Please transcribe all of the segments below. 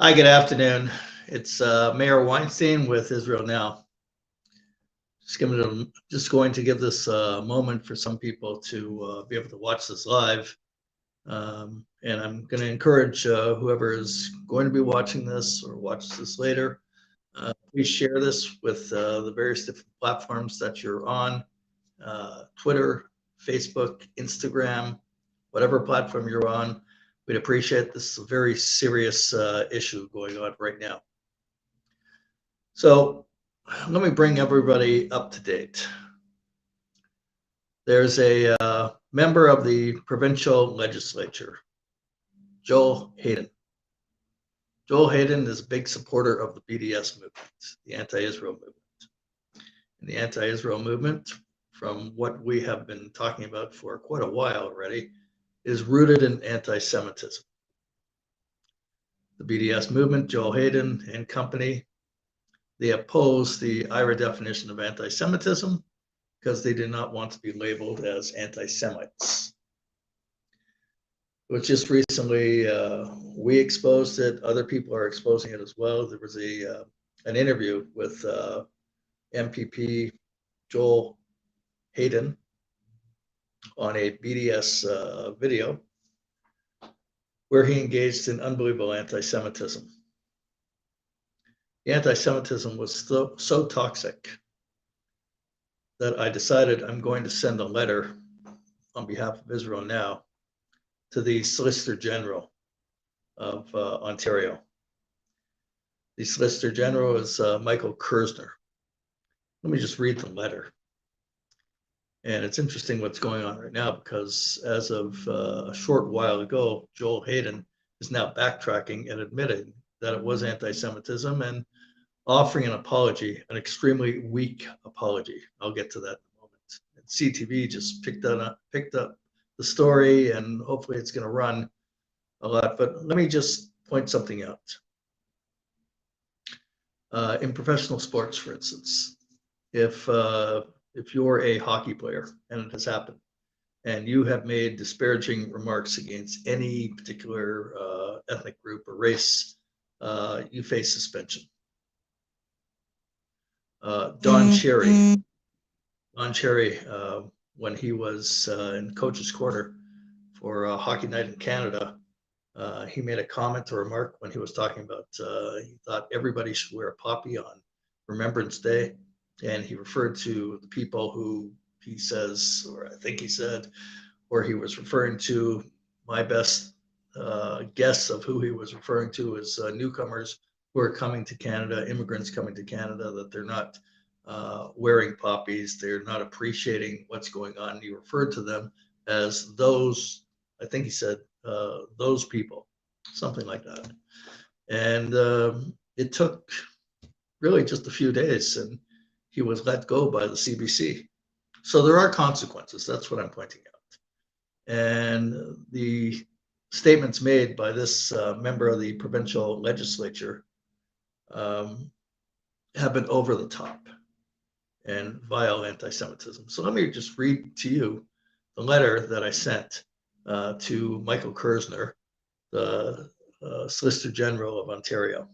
Hi, good afternoon. It's Meir Weinstein with Israel Now. Just going to give this moment for some people to be able to watch this live. And I'm going to encourage whoever is going to be watching this or watches this later, please share this with the various different platforms that you're on, Twitter, Facebook, Instagram, whatever platform you're on. We'd appreciate this. Is a very serious issue going on right now. So let me bring everybody up to date. There's a member of the provincial legislature, Joel Harden. Joel Harden is a big supporter of the BDS movement, the anti-Israel movement. And the anti-Israel movement, from what we have been talking about for quite a while already, is rooted in anti-Semitism. The BDS movement, Joel Harden and company, they oppose the IRA definition of anti-Semitism because they did not want to be labeled as anti-Semites. It was just recently, we exposed it. Other people are exposing it as well. There was an interview with MPP Joel Harden on a BDS video where he engaged in unbelievable anti-Semitism. The anti-Semitism was so toxic that I decided I'm going to send a letter on behalf of Israel Now to the Solicitor General of Ontario. The Solicitor General is Michael Kersner. Let me just read the letter. And it's interesting what's going on right now because as of a short while ago, Joel Harden is now backtracking and admitting that it was anti-Semitism and offering an apology, an extremely weak apology. I'll get to that in a moment. And CTV just picked up the story, and hopefully it's going to run a lot. But let me just point something out. In professional sports, for instance, if you're a hockey player and it has happened, and you have made disparaging remarks against any particular ethnic group or race, you face suspension. Don Cherry, when he was in coach's corner for Hockey Night in Canada, he made a comment or remark when he was talking about he thought everybody should wear a poppy on Remembrance Day, and he referred to the people who he says, or I think he said, or he was referring to. My best guess of who he was referring to is newcomers who are coming to Canada, immigrants coming to Canada, that they're not wearing poppies, they're not appreciating what's going on. He referred to them as those, I think he said, those people, something like that. And it took really just a few days, and he was let go by the CBC. So there are consequences. That's what I'm pointing out. And the statements made by this member of the provincial legislature have been over the top and vile anti-Semitism. So let me just read to you the letter that I sent to Michael Kersner, the Solicitor General of Ontario.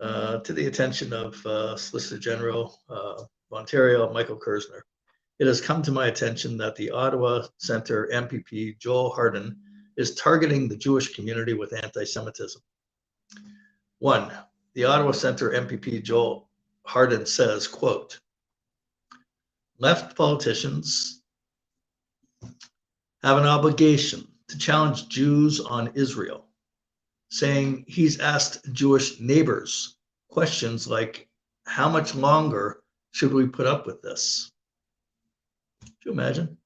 To the attention of Solicitor General of Ontario, Michael Kersner. It has come to my attention that the Ottawa Centre MPP Joel Harden is targeting the Jewish community with anti-Semitism. 1. The Ottawa Centre MPP Joel Harden says, quote, left politicians have an obligation to challenge Jews on Israel, saying he's asked Jewish neighbors questions like, how much longer should we put up with this? Could you imagine?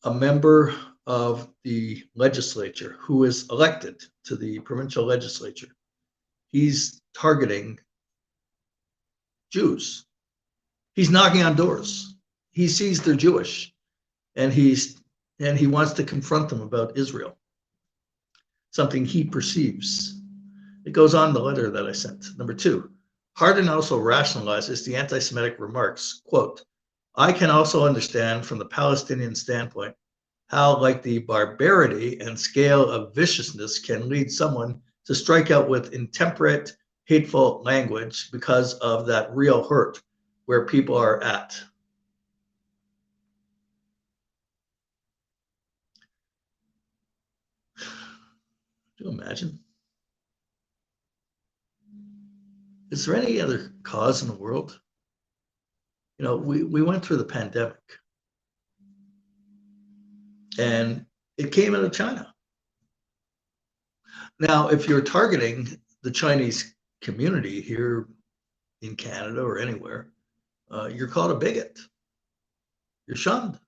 A member of the legislature who is elected to the provincial legislature, he's targeting Jews. He's knocking on doors. He sees they're Jewish, and he wants to confront them about Israel, something he perceives. It goes on in the letter that I sent. Number 2, Harden also rationalizes the anti-Semitic remarks. Quote, I can also understand from the Palestinian standpoint how, like, the barbarity and scale of viciousness can lead someone to strike out with intemperate, hateful language because of that real hurt where people are at. Can you imagine? Is there any other cause in the world? You know, we went through the pandemic and it came out of China. Now, if you're targeting the Chinese community here in Canada or anywhere, you're called a bigot. You're shunned.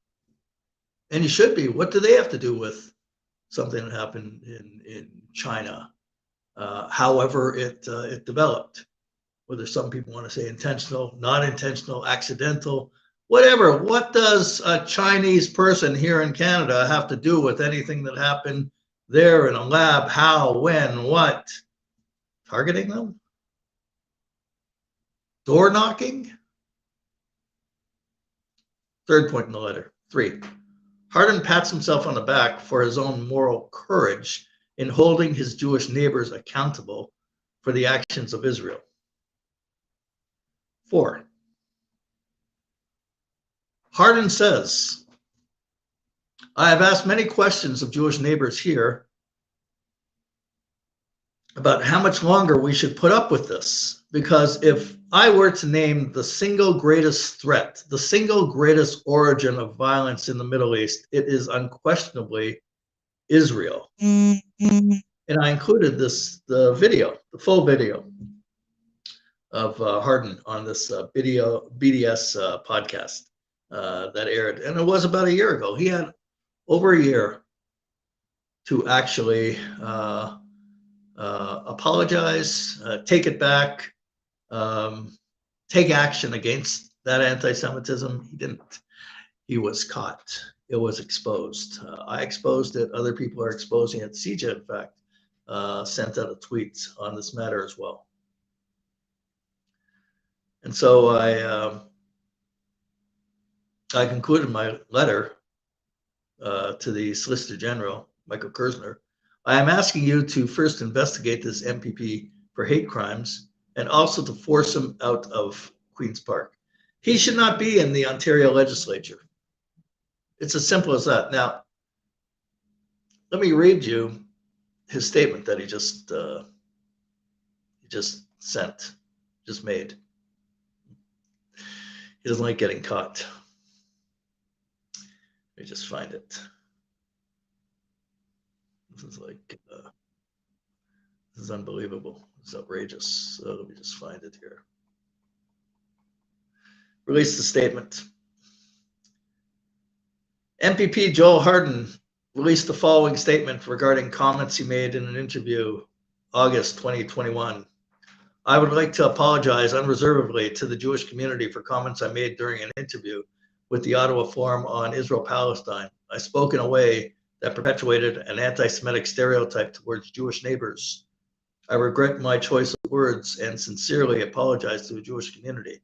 And you should be. What do they have to do with something that happened in China? However it developed, whether some people want to say intentional, not intentional, accidental, whatever. What does a Chinese person here in Canada have to do with anything that happened there in a lab? How, when, what? Targeting them? Door knocking? Third point in the letter. 3. Harden pats himself on the back for his own moral courage in holding his Jewish neighbors accountable for the actions of Israel. 4. Harden says, I have asked many questions of Jewish neighbors here about how much longer we should put up with this. Because if I were to name the single greatest threat, the single greatest origin of violence in the Middle East, it is unquestionably Israel. And I included the full video of Harden on this BDS podcast that aired. And it was about a year ago. He had over a year to actually apologize, take it back, take action against that anti-Semitism. He didn't. He was caught. It was exposed. I exposed it. Other people are exposing it. CJ, in fact, sent out a tweet on this matter as well. And so I concluded my letter to the Solicitor General, Michael Kersner. I am asking you to first investigate this MPP for hate crimes and also to force him out of Queen's Park. He should not be in the Ontario legislature. It's as simple as that. Now, let me read you his statement that he just made. He doesn't like getting caught. Let me just find it. This is unbelievable. It's outrageous. So let me just find it here. Released the statement. MPP Joel Harden released the following statement regarding comments he made in an interview August 2021. I would like to apologize unreservedly to the Jewish community for comments I made during an interview with the Ottawa Forum on Israel-Palestine. I spoke in a way that perpetuated an anti-Semitic stereotype towards Jewish neighbors. I regret my choice of words and sincerely apologize to the Jewish community.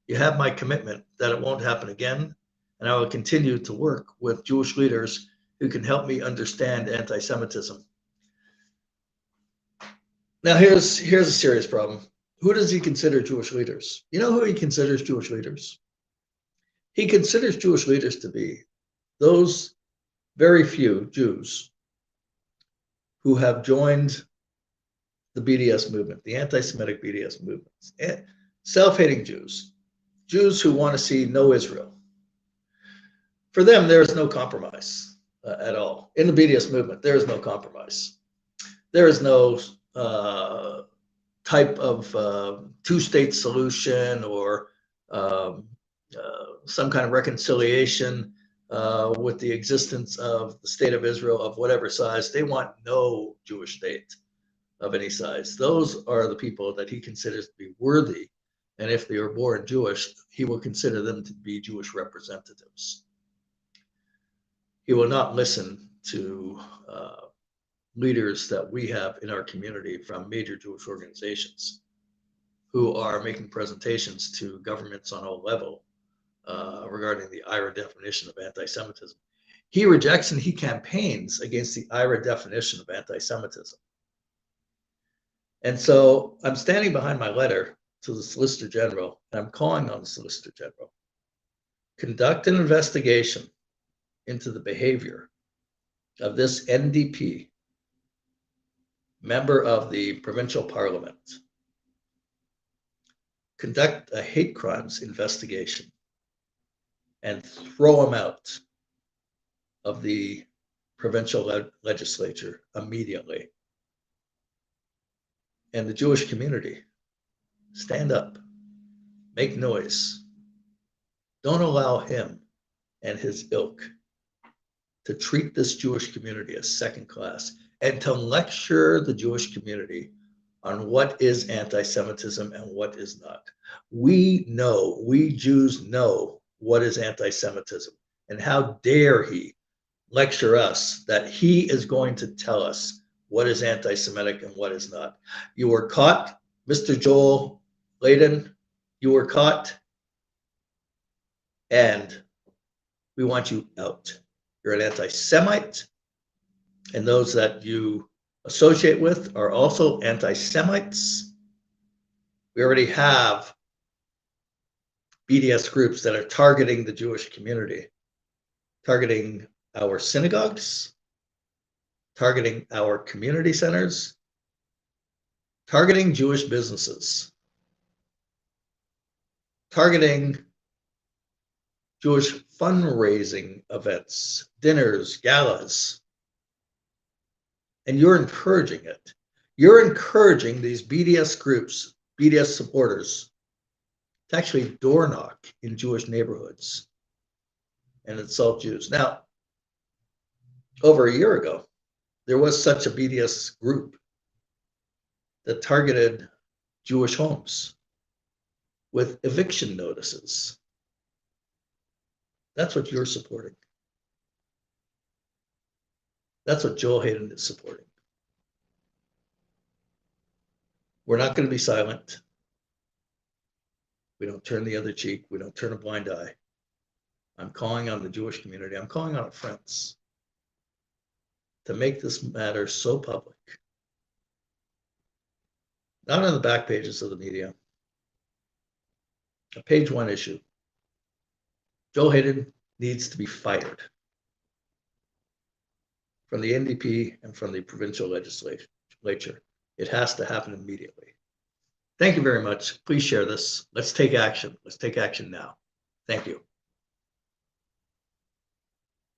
You have my commitment that it won't happen again, and I will continue to work with Jewish leaders who can help me understand anti-Semitism. Now, here's a serious problem. Who does he consider Jewish leaders? You know who he considers Jewish leaders? He considers Jewish leaders to be those very few Jews who have joined the BDS movement, the anti-Semitic BDS movement, self-hating Jews, Jews who want to see no Israel. For them, there is no compromise at all. In the BDS movement, there is no compromise. There is no type of two-state solution or some kind of reconciliation with the existence of the state of Israel of whatever size. They want no Jewish state of any size. Those are the people that he considers to be worthy. And if they are born Jewish, he will consider them to be Jewish representatives. He will not listen to leaders that we have in our community from major Jewish organizations who are making presentations to governments on all level regarding the IRA definition of anti-Semitism. He rejects and he campaigns against the IRA definition of anti-Semitism. And so I'm standing behind my letter to the Solicitor General, and I'm calling on the Solicitor General. Conduct an investigation into the behavior of this NDP member of the provincial parliament. Conduct a hate crimes investigation and throw him out of the provincial legislature immediately. And the Jewish community, stand up, make noise. Don't allow him and his ilk to treat this Jewish community as second class and to lecture the Jewish community on what is anti-Semitism and what is not. We Jews know what is anti-Semitism, and how dare he lecture us that he is going to tell us what is anti-Semitic and what is not. You were caught, Mr. Joel Harden, you were caught, and we want you out. You're an anti-Semite, and those that you associate with are also anti-Semites. We already have BDS groups that are targeting the Jewish community, targeting our synagogues, targeting our community centers, targeting Jewish businesses, targeting Jewish fundraising events, dinners, galas. And you're encouraging it. You're encouraging these BDS groups, BDS supporters, to actually door knock in Jewish neighborhoods and insult Jews. Now, over a year ago, there was such a BDS group that targeted Jewish homes with eviction notices. That's what you're supporting. That's what Joel Harden is supporting. We're not going to be silent. We don't turn the other cheek. We don't turn a blind eye. I'm calling on the Jewish community. I'm calling on our friends to make this matter so public. Not on the back pages of the media. A page one issue. Joel Harden needs to be fired from the NDP and from the provincial legislature. It has to happen immediately. Thank you very much. Please share this. Let's take action. Let's take action now. Thank you.